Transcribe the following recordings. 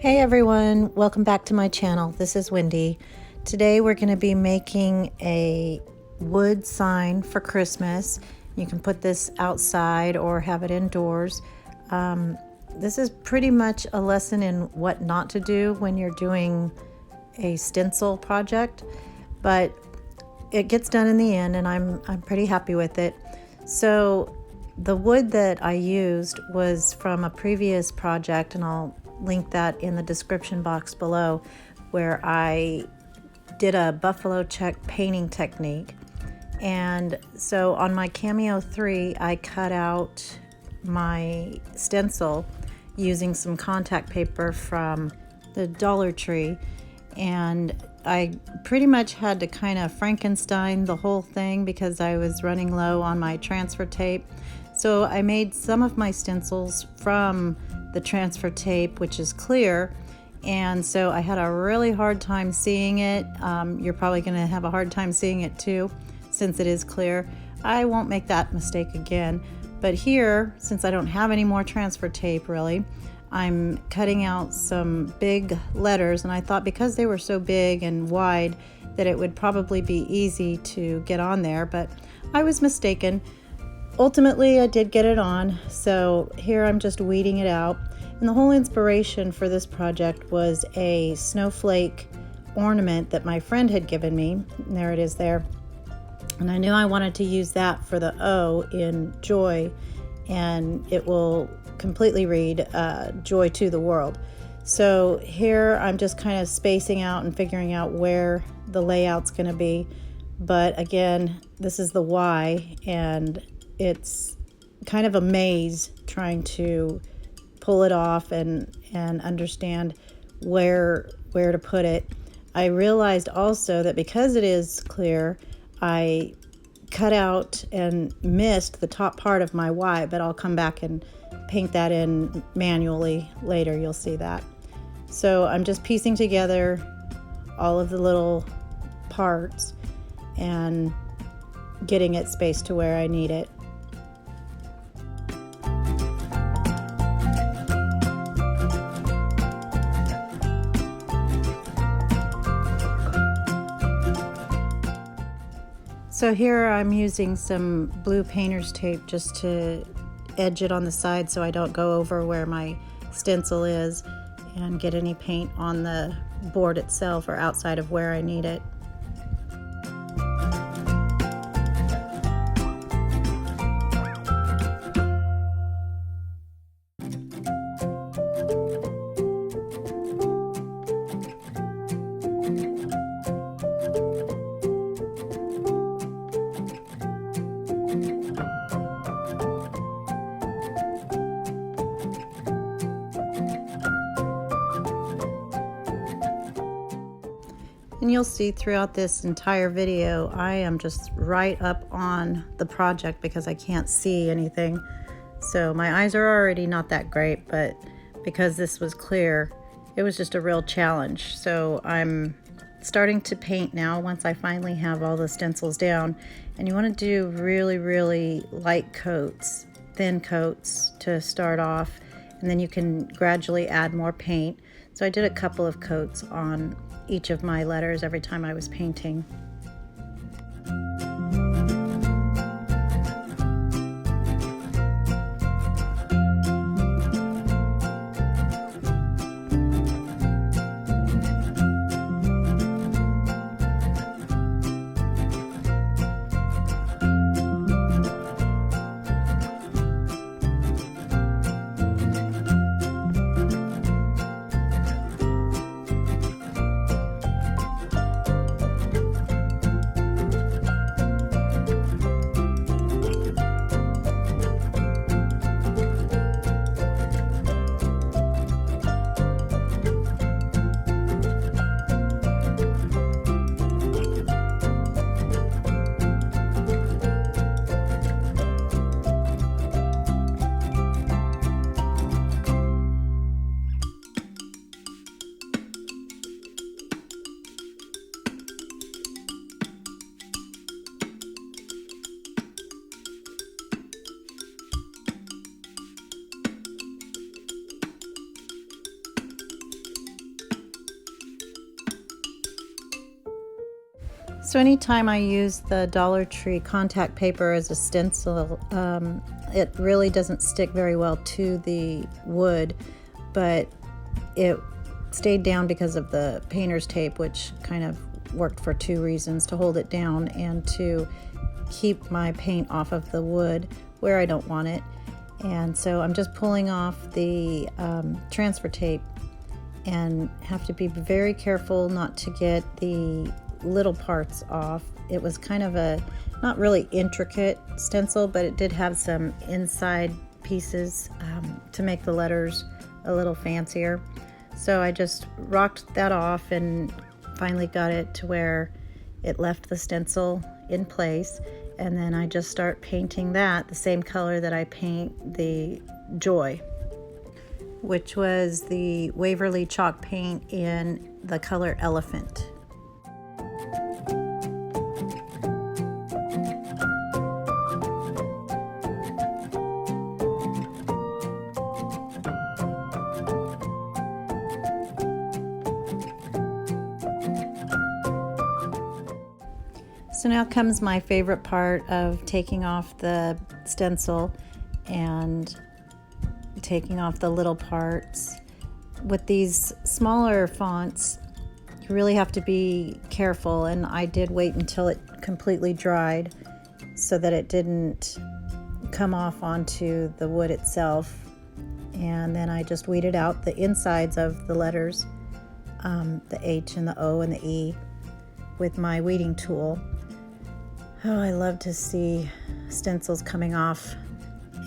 Hey everyone, welcome back to my channel. This is Wendy. Today we're going to be making a wood sign for Christmas. You can put this outside or have it indoors. This is pretty much a lesson in what not to do when you're doing a stencil project, but it gets done in the end and I'm pretty happy with it. So the wood that I used was from a previous project, and I'll link that in the description box below, where I did a buffalo check painting technique. And so on my Cameo 3, I cut out my stencil using some contact paper from the Dollar Tree, and I pretty much had to kind of Frankenstein the whole thing because I was running low on my transfer tape. So I made some of my stencils from the transfer tape, which is clear, and so I had a really hard time seeing it. You're probably going to have a hard time seeing it too, since it is clear. I won't make that mistake again. But here, since I don't have any more transfer tape really, I'm cutting out some big letters, and I thought because they were so big and wide that it would probably be easy to get on there, but I was mistaken. Ultimately, I did get it on, so here I'm just weeding it out. And the whole inspiration for this project was a snowflake ornament that my friend had given me. And there it is there. And I knew I wanted to use that for the O in joy, and it will completely read joy to the world. So here I'm just kind of spacing out and figuring out where the layout's going to be. But again, this is the Y, and it's kind of a maze trying to pull it off and understand where to put it. I realized also that because it is clear, I cut out and missed the top part of my Y, but I'll come back and paint that in manually later. You'll see that. So I'm just piecing together all of the little parts and getting it spaced to where I need it. So here I'm using some blue painter's tape just to edge it on the side so I don't go over where my stencil is and get any paint on the board itself or outside of where I need it. And you'll see throughout this entire video, I am just right up on the project because I can't see anything. So my eyes are already not that great, but because this was clear, it was just a real challenge. So I'm starting to paint now once I finally have all the stencils down. And you want to do really, really light coats, thin coats to start off, and then you can gradually add more paint. So I did a couple of coats on each of my letters every time I was painting. So anytime I use the Dollar Tree contact paper as a stencil, it really doesn't stick very well to the wood, but it stayed down because of the painter's tape, which kind of worked for two reasons: to hold it down and to keep my paint off of the wood where I don't want it. And so I'm just pulling off the transfer tape, and have to be very careful not to get the little parts off. It was kind of a not really intricate stencil, but it did have some inside pieces to make the letters a little fancier. So I just rocked that off and finally got it to where it left the stencil in place. And then I just start painting that the same color that I paint the Joy, which was the Waverly chalk paint in the color Elephant. So now comes my favorite part of taking off the stencil and taking off the little parts. With these smaller fonts, you really have to be careful, and I did wait until it completely dried so that it didn't come off onto the wood itself. And then I just weeded out the insides of the letters, the H and the O and the E, with my weeding tool. Oh, I love to see stencils coming off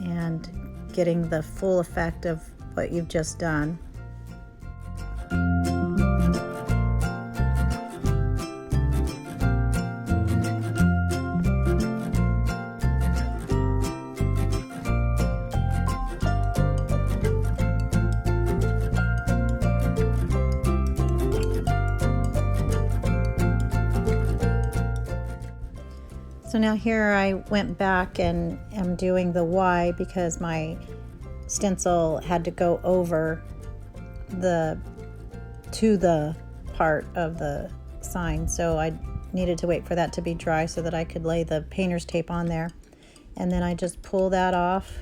and getting the full effect of what you've just done. So now here I went back and am doing the Y because my stencil had to go over to the part of the sign. So I needed to wait for that to be dry so that I could lay the painter's tape on there. And then I just pull that off,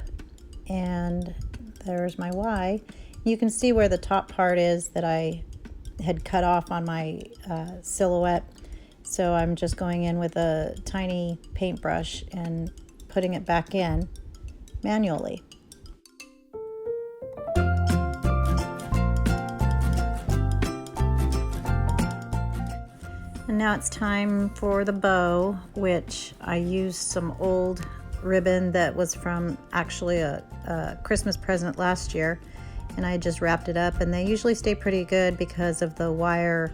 and there's my Y. You can see where the top part is that I had cut off on my Silhouette. So I'm just going in with a tiny paintbrush and putting it back in manually. And now it's time for the bow, which I used some old ribbon that was from actually a Christmas present last year, and I just wrapped it up, and they usually stay pretty good because of the wire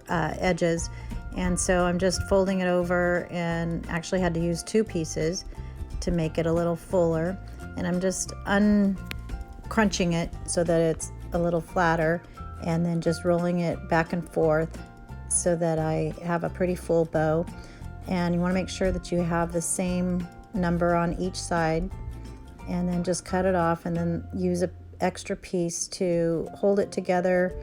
edges. And so I'm just folding it over, and actually had to use two pieces to make it a little fuller. And I'm just uncrunching it so that it's a little flatter, and then just rolling it back and forth so that I have a pretty full bow. And you want to make sure that you have the same number on each side, and then just cut it off, and then use an extra piece to hold it together,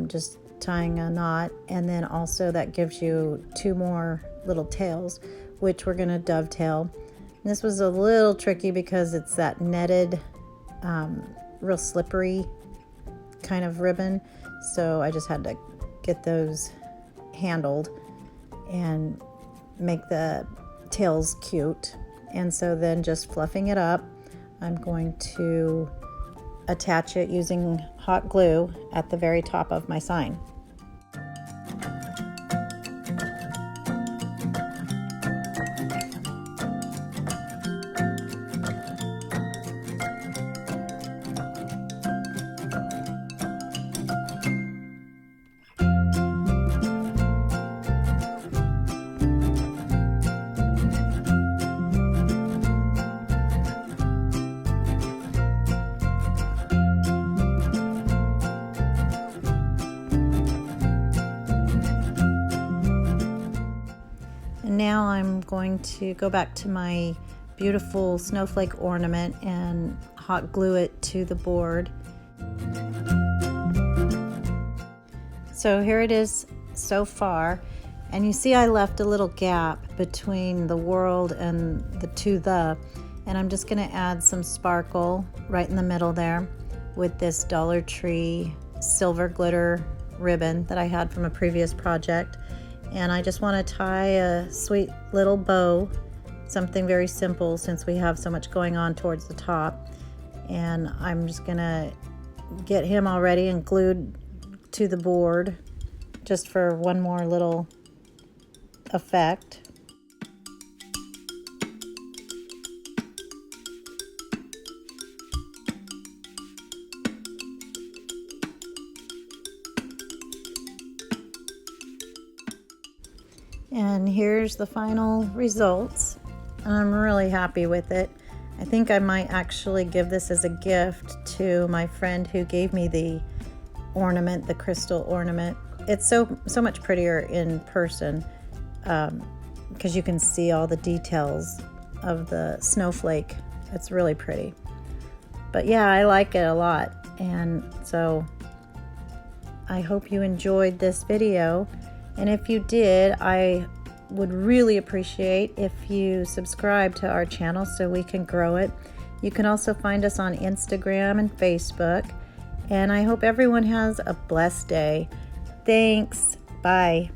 just tying a knot. And then also that gives you two more little tails, which we're going to dovetail. And this was a little tricky because it's that netted, real slippery kind of ribbon, so I just had to get those handled and make the tails cute. And so then just fluffing it up, I'm going to attach it using hot glue at the very top of my sign. Now I'm going to go back to my beautiful snowflake ornament and hot glue it to the board. So here it is so far, And you see I left a little gap between the world and the, and I'm just gonna add some sparkle right in the middle there with this Dollar Tree silver glitter ribbon that I had from a previous project. And I just want to tie a sweet little bow, something very simple since we have so much going on towards the top. And I'm just gonna get him already and glued to the board just for one more little effect. And here's the final results. I'm really happy with it. I think I might actually give this as a gift to my friend who gave me the ornament, the crystal ornament. It's so much prettier in person because you can see all the details of the snowflake. It's really pretty. But yeah, I like it a lot. And so I hope you enjoyed this video. And if you did, I would really appreciate if you subscribe to our channel so we can grow it. You can also find us on Instagram and Facebook. And I hope everyone has a blessed day. Thanks. Bye.